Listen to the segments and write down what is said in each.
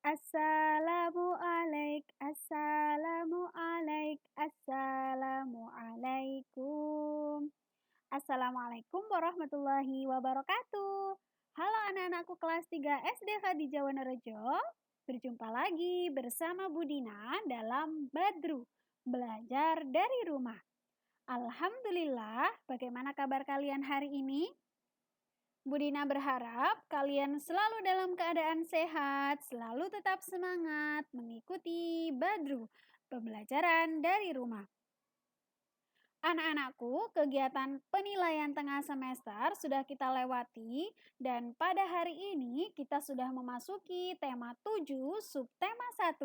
Assalamualaikum. Assalamualaikum warahmatullahi wabarakatuh. Halo anak-anakku kelas 3 SD Khadijah Wonorejo. Berjumpa lagi bersama Budina dalam Badru, belajar dari rumah. Alhamdulillah, bagaimana kabar kalian hari ini? Budina berharap kalian selalu dalam keadaan sehat, selalu tetap semangat mengikuti Badru, pembelajaran dari rumah. Anak-anakku, kegiatan penilaian tengah semester sudah kita lewati dan pada hari ini kita sudah memasuki tema 7 subtema 1.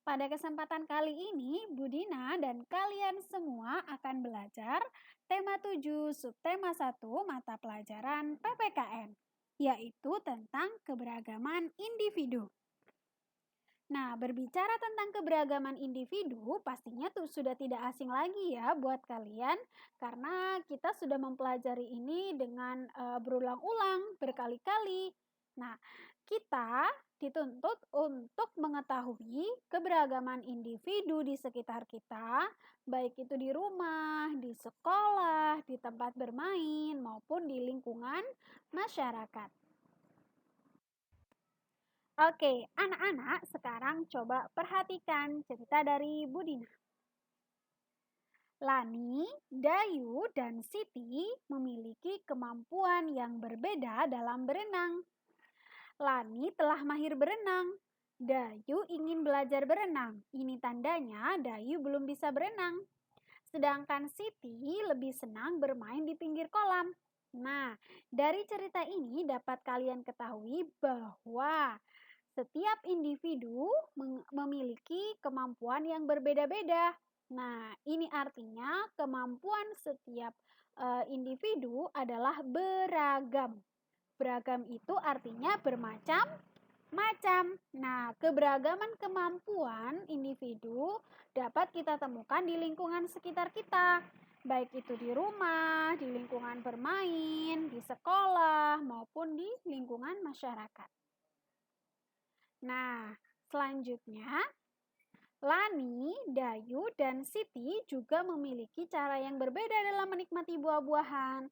Pada kesempatan kali ini, Budina dan kalian semua akan belajar tema 7 subtema 1 mata pelajaran PPKN, yaitu tentang keberagaman individu. Nah, berbicara tentang keberagaman individu, pastinya tuh sudah tidak asing lagi ya buat kalian, karena kita sudah mempelajari ini dengan berulang-ulang, berkali-kali. Nah, kita dituntut untuk mengetahui keberagaman individu di sekitar kita, baik itu di rumah, di sekolah, di tempat bermain, maupun di lingkungan masyarakat. Oke, anak-anak sekarang coba perhatikan cerita dari Budina. Lani, Dayu, dan Siti memiliki kemampuan yang berbeda dalam berenang. Lani telah mahir berenang. Dayu ingin belajar berenang. Ini tandanya Dayu belum bisa berenang. Sedangkan Siti lebih senang bermain di pinggir kolam. Nah, dari cerita ini dapat kalian ketahui bahwa setiap individu memiliki kemampuan yang berbeda-beda. Nah, ini artinya kemampuan setiap individu adalah beragam. Beragam itu artinya bermacam-macam. Nah, keberagaman kemampuan individu dapat kita temukan di lingkungan sekitar kita. Baik itu di rumah, di lingkungan bermain, di sekolah, maupun di lingkungan masyarakat. Nah, selanjutnya, Lani, Dayu, dan Siti juga memiliki cara yang berbeda dalam menikmati buah-buahan.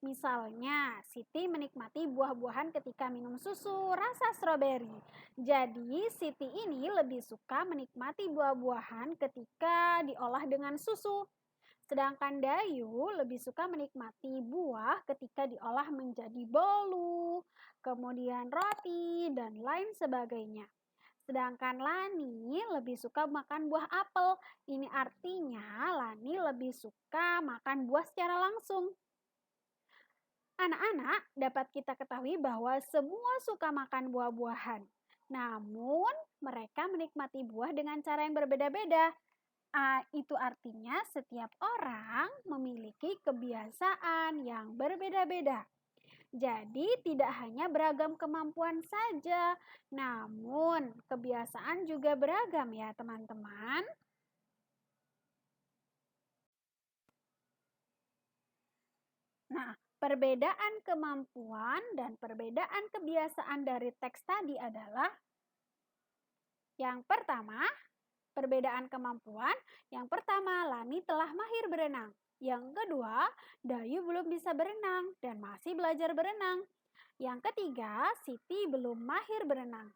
Misalnya, Siti menikmati buah-buahan ketika minum susu rasa stroberi. Jadi, Siti ini lebih suka menikmati buah-buahan ketika diolah dengan susu. Sedangkan Dayu lebih suka menikmati buah ketika diolah menjadi bolu, kemudian roti, dan lain sebagainya. Sedangkan Lani lebih suka makan buah apel. Ini artinya Lani lebih suka makan buah secara langsung. Anak-anak dapat kita ketahui bahwa semua suka makan buah-buahan. Namun, mereka menikmati buah dengan cara yang berbeda-beda. Itu artinya setiap orang memiliki kebiasaan yang berbeda-beda. Jadi tidak hanya beragam kemampuan saja, namun kebiasaan juga beragam ya teman-teman. Nah, perbedaan kemampuan dan perbedaan kebiasaan dari teks tadi adalah yang pertama, perbedaan kemampuan. Yang pertama, Lani telah mahir berenang. Yang kedua, Dayu belum bisa berenang dan masih belajar berenang. Yang ketiga, Siti belum mahir berenang.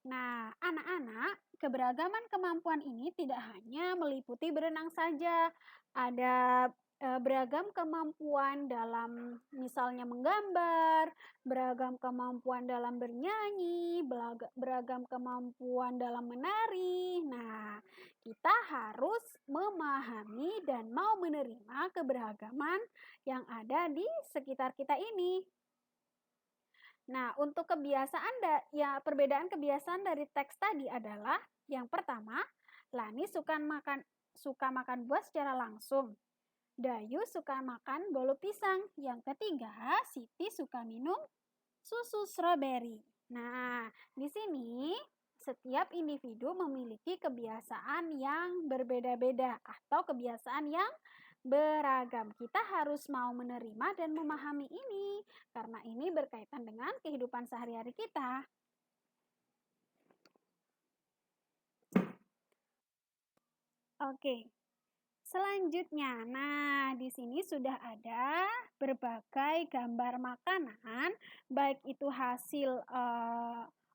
Nah, anak-anak, keberagaman kemampuan ini tidak hanya meliputi berenang saja. Ada beragam kemampuan dalam misalnya menggambar, beragam kemampuan dalam bernyanyi, beragam kemampuan dalam menari. Nah, kita harus memahami dan mau menerima keberagaman yang ada di sekitar kita ini. Nah, untuk perbedaan kebiasaan dari teks tadi adalah yang pertama, Lani suka makan buah secara langsung. Dayu suka makan bolu pisang. Yang ketiga, Siti suka minum susu stroberi. Nah, di sini setiap individu memiliki kebiasaan yang berbeda-beda atau kebiasaan yang beragam. Kita harus mau menerima dan memahami ini karena ini berkaitan dengan kehidupan sehari-hari kita. Oke. Selanjutnya, nah di sini sudah ada berbagai gambar makanan, baik itu hasil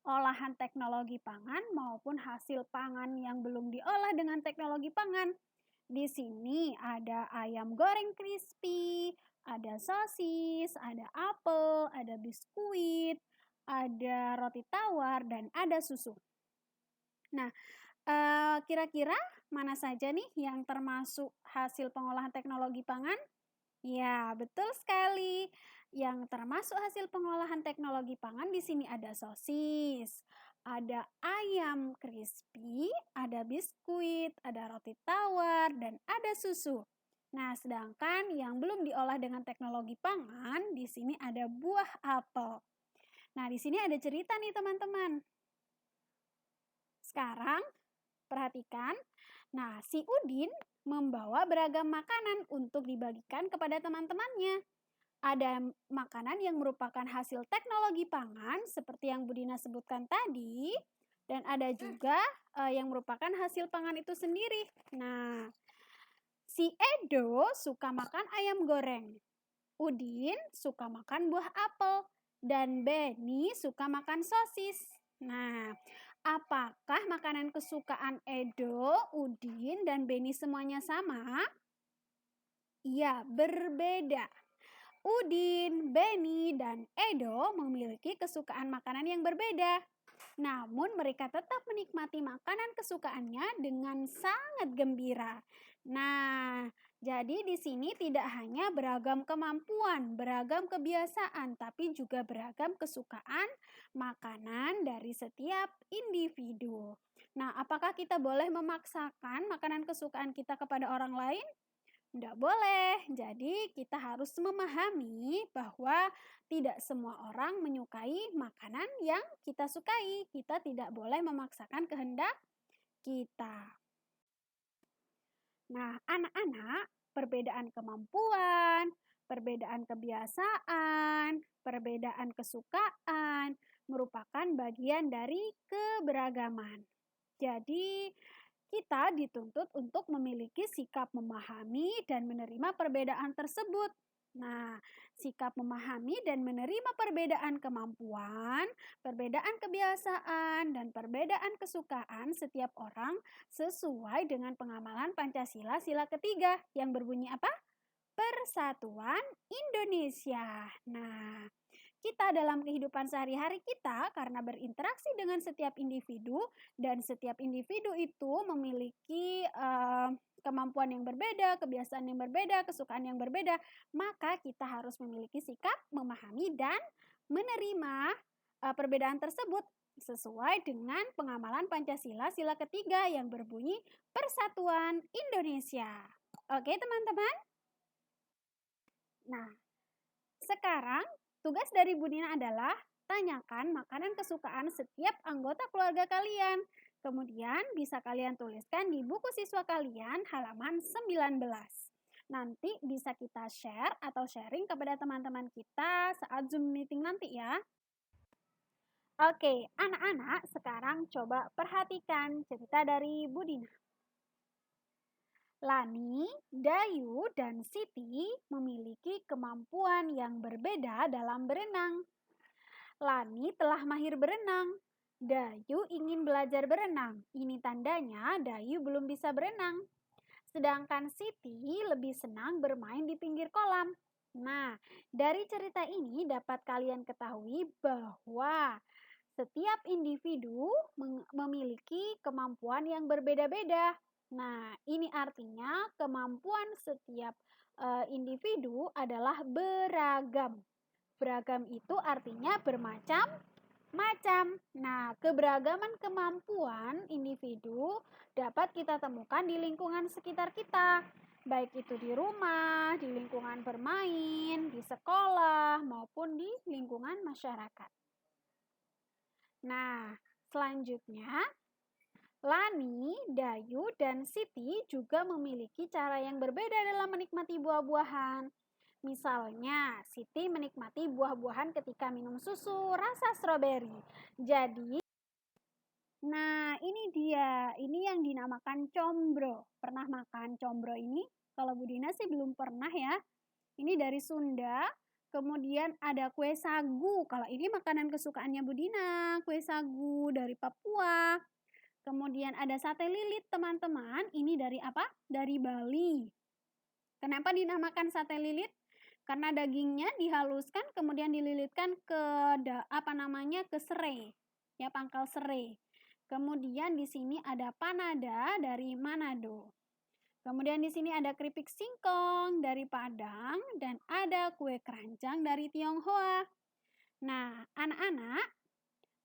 olahan teknologi pangan maupun hasil pangan yang belum diolah dengan teknologi pangan. Di sini ada ayam goreng crispy, ada sosis, ada apel, ada biskuit, ada roti tawar, dan ada susu. Nah, kira-kira mana saja nih yang termasuk hasil pengolahan teknologi pangan? Ya, betul sekali. Yang termasuk hasil pengolahan teknologi pangan di sini ada sosis, ada ayam crispy, ada biskuit, ada roti tawar, dan ada susu. Nah, sedangkan yang belum diolah dengan teknologi pangan, di sini ada buah apel. Nah, di sini ada cerita nih teman-teman. Sekarang perhatikan. Nah, si Udin membawa beragam makanan untuk dibagikan kepada teman-temannya. Ada makanan yang merupakan hasil teknologi pangan seperti yang Budina sebutkan tadi, dan ada juga yang merupakan hasil pangan itu sendiri. Nah, si Edo suka makan ayam goreng. Udin suka makan buah apel dan Benny suka makan sosis. Nah, apakah makanan kesukaan Edo, Udin, dan Benny semuanya sama? Iya, berbeda. Udin, Benny, dan Edo memiliki kesukaan makanan yang berbeda. Namun mereka tetap menikmati makanan kesukaannya dengan sangat gembira. Nah, jadi di sini tidak hanya beragam kemampuan, beragam kebiasaan, tapi juga beragam kesukaan makanan dari setiap individu. Nah, apakah kita boleh memaksakan makanan kesukaan kita kepada orang lain? Tidak boleh. Jadi kita harus memahami bahwa tidak semua orang menyukai makanan yang kita sukai. Kita tidak boleh memaksakan kehendak kita. Nah, anak-anak, perbedaan kemampuan, perbedaan kebiasaan, perbedaan kesukaan merupakan bagian dari keberagaman. Jadi, kita dituntut untuk memiliki sikap memahami dan menerima perbedaan tersebut. Nah, sikap memahami dan menerima perbedaan kemampuan, perbedaan kebiasaan, dan perbedaan kesukaan setiap orang sesuai dengan pengamalan Pancasila sila ketiga yang berbunyi apa? Persatuan Indonesia. Nah, kita dalam kehidupan sehari-hari kita karena berinteraksi dengan setiap individu dan setiap individu itu memiliki kemampuan yang berbeda, kebiasaan yang berbeda, kesukaan yang berbeda, maka kita harus memiliki sikap memahami dan menerima perbedaan tersebut sesuai dengan pengamalan Pancasila sila ketiga yang berbunyi Persatuan Indonesia. Oke, teman-teman? Nah, sekarang tugas dari Budina adalah tanyakan makanan kesukaan setiap anggota keluarga kalian. Kemudian bisa kalian tuliskan di buku siswa kalian halaman 19. Nanti bisa kita share atau sharing kepada teman-teman kita saat Zoom meeting nanti ya. Oke, anak-anak sekarang coba perhatikan cerita dari Budina. Lani, Dayu, dan Siti memiliki kemampuan yang berbeda dalam berenang. Lani telah mahir berenang. Dayu ingin belajar berenang. Ini tandanya Dayu belum bisa berenang. Sedangkan Siti lebih senang bermain di pinggir kolam. Nah, dari cerita ini dapat kalian ketahui bahwa setiap individu memiliki kemampuan yang berbeda-beda. Nah, ini artinya kemampuan setiap individu adalah beragam. Beragam itu artinya bermacam-macam. Nah, keberagaman kemampuan individu dapat kita temukan di lingkungan sekitar kita. Baik itu di rumah, di lingkungan bermain, di sekolah, maupun di lingkungan masyarakat. Nah, selanjutnya Lani, Dayu, dan Siti juga memiliki cara yang berbeda dalam menikmati buah-buahan. Misalnya, Siti menikmati buah-buahan ketika minum susu rasa stroberi. Jadi, Nah, ini dia. Ini yang dinamakan combro. Pernah makan combro ini? Kalau Budina sih belum pernah ya. Ini dari Sunda. Kemudian ada kue sagu. Kalau ini makanan kesukaannya Budina, kue sagu dari Papua. Kemudian ada sate lilit, teman-teman. Ini dari apa? Dari Bali. Kenapa dinamakan sate lilit? Karena dagingnya dihaluskan kemudian dililitkan ke ke serai, ya pangkal serai. Kemudian di sini ada panada dari Manado. Kemudian di sini ada keripik singkong dari Padang dan ada kue keranjang dari Tionghoa. Nah, anak-anak,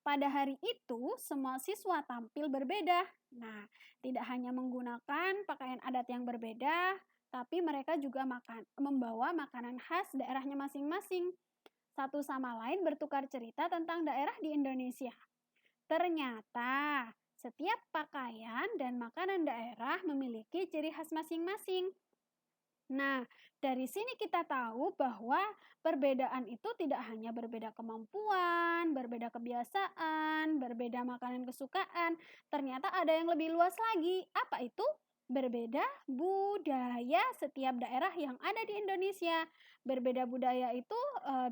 pada hari itu semua siswa tampil berbeda. Nah, tidak hanya menggunakan pakaian adat yang berbeda, tapi mereka juga membawa makanan khas daerahnya masing-masing. Satu sama lain bertukar cerita tentang daerah di Indonesia. Ternyata setiap pakaian dan makanan daerah memiliki ciri khas masing-masing. Nah, dari sini kita tahu bahwa perbedaan itu tidak hanya berbeda kemampuan, berbeda kebiasaan, berbeda makanan kesukaan, ternyata ada yang lebih luas lagi. Apa itu? Berbeda budaya setiap daerah yang ada di Indonesia. Berbeda budaya itu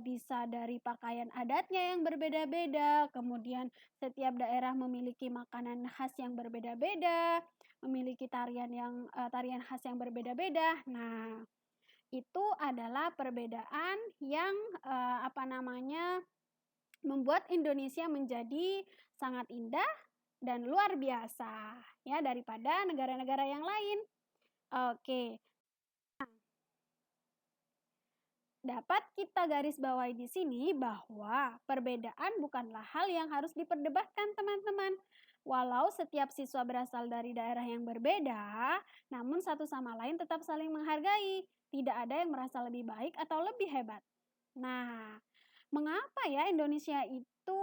bisa dari pakaian adatnya yang berbeda-beda, kemudian setiap daerah memiliki makanan khas yang berbeda-beda, memiliki tarian khas yang berbeda-beda. Nah, itu adalah perbedaan yang membuat Indonesia menjadi sangat indah dan luar biasa ya daripada negara-negara yang lain. Oke. Dapat kita garis bawahi di sini bahwa perbedaan bukanlah hal yang harus diperdebatkan, teman-teman. Walau setiap siswa berasal dari daerah yang berbeda, namun satu sama lain tetap saling menghargai. Tidak ada yang merasa lebih baik atau lebih hebat. Nah, mengapa ya Indonesia itu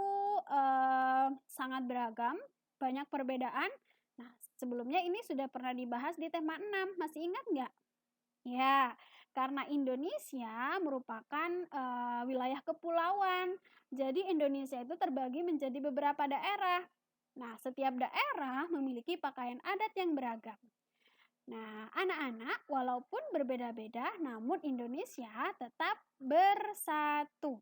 sangat beragam, banyak perbedaan? Nah, sebelumnya ini sudah pernah dibahas di tema 6, masih ingat nggak? Ya, karena Indonesia merupakan wilayah kepulauan. Jadi Indonesia itu terbagi menjadi beberapa daerah. Nah, setiap daerah memiliki pakaian adat yang beragam. Nah, anak-anak walaupun berbeda-beda, namun Indonesia tetap bersatu.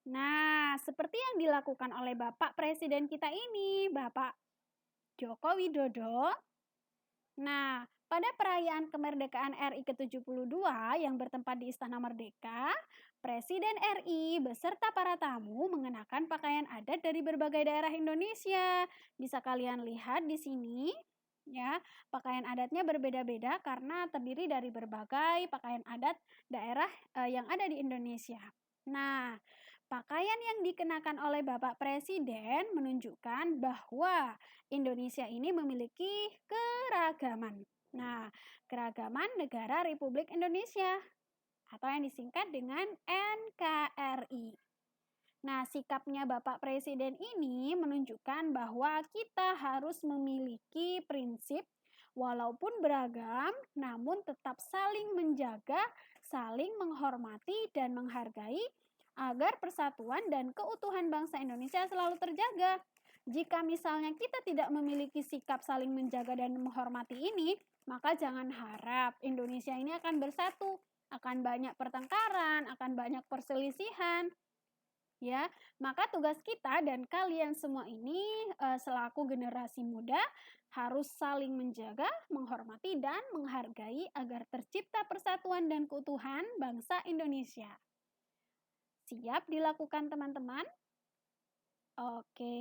Nah, seperti yang dilakukan oleh Bapak Presiden kita ini, Bapak Joko Widodo. Nah, pada perayaan kemerdekaan RI ke-72 yang bertempat di Istana Merdeka, Presiden RI beserta para tamu mengenakan pakaian adat dari berbagai daerah Indonesia. Bisa kalian lihat di sini, ya, pakaian adatnya berbeda-beda karena terdiri dari berbagai pakaian adat daerah yang ada di Indonesia. Nah, pakaian yang dikenakan oleh Bapak Presiden menunjukkan bahwa Indonesia ini memiliki keragaman. Nah, keragaman negara Republik Indonesia atau yang disingkat dengan NKRI. Nah, sikapnya Bapak Presiden ini menunjukkan bahwa kita harus memiliki prinsip walaupun beragam, namun tetap saling menjaga, saling menghormati dan menghargai agar persatuan dan keutuhan bangsa Indonesia selalu terjaga. Jika misalnya kita tidak memiliki sikap saling menjaga dan menghormati ini, maka jangan harap Indonesia ini akan bersatu, akan banyak pertengkaran, akan banyak perselisihan. Ya, maka tugas kita dan kalian semua ini selaku generasi muda harus saling menjaga, menghormati dan menghargai agar tercipta persatuan dan keutuhan bangsa Indonesia. Siap dilakukan, teman-teman? Oke.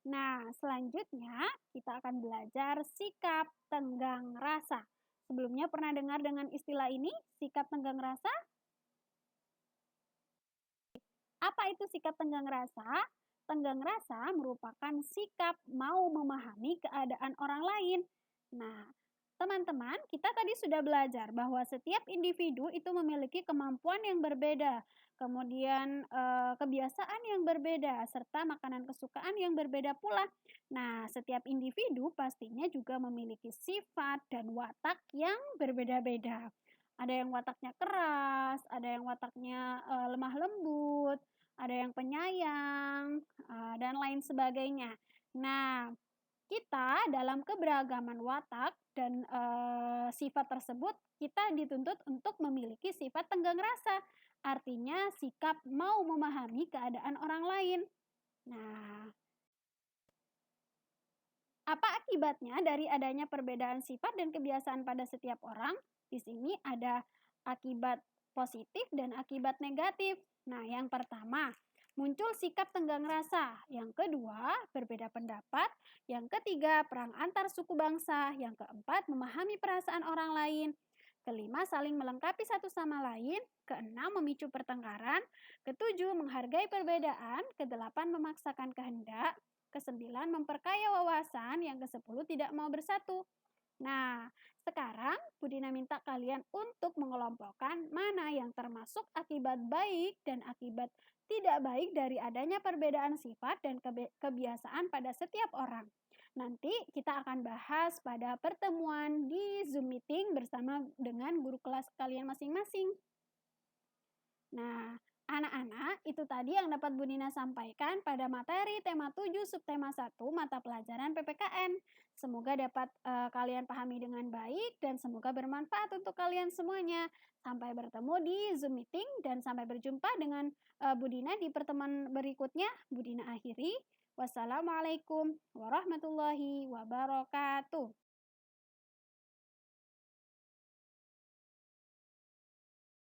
Nah, selanjutnya kita akan belajar sikap tenggang rasa. Sebelumnya pernah dengar dengan istilah ini, sikap tenggang rasa? Apa itu sikap tenggang rasa? Tenggang rasa merupakan sikap mau memahami keadaan orang lain. Nah, teman-teman, kita tadi sudah belajar bahwa setiap individu itu memiliki kemampuan yang berbeda, kemudian kebiasaan yang berbeda, serta makanan kesukaan yang berbeda pula. Nah, setiap individu pastinya juga memiliki sifat dan watak yang berbeda-beda. Ada yang wataknya keras, ada yang wataknya lemah lembut, ada yang penyayang, dan lain sebagainya. Nah, kita dalam keberagaman watak dan sifat tersebut, kita dituntut untuk memiliki sifat tenggang rasa. Artinya sikap mau memahami keadaan orang lain. Nah, apa akibatnya dari adanya perbedaan sifat dan kebiasaan pada setiap orang? Di sini ada akibat positif dan akibat negatif. Nah, yang pertama, muncul sikap tenggang rasa. Yang kedua, berbeda pendapat. Yang ketiga, perang antar suku bangsa. Yang keempat, memahami perasaan orang lain. Kelima, saling melengkapi satu sama lain. Keenam, memicu pertengkaran. Ketujuh, menghargai perbedaan. Kedelapan, memaksakan kehendak. Kesembilan, memperkaya wawasan. Yang kesepuluh, tidak mau bersatu. Nah, sekarang Budina minta kalian untuk mengelompokkan mana yang termasuk akibat baik dan akibat tidak baik dari adanya perbedaan sifat dan kebiasaan pada setiap orang. Nanti kita akan bahas pada pertemuan di Zoom meeting bersama dengan guru kelas kalian masing-masing. Nah, anak-anak, itu tadi yang dapat Bu Nina sampaikan pada materi tema 7 subtema 1 mata pelajaran PPKN. Semoga dapat kalian pahami dengan baik dan semoga bermanfaat untuk kalian semuanya. Sampai bertemu di Zoom meeting dan sampai berjumpa dengan Bu Dina di pertemuan berikutnya. Bu Dina akhiri. Wassalamualaikum warahmatullahi wabarakatuh.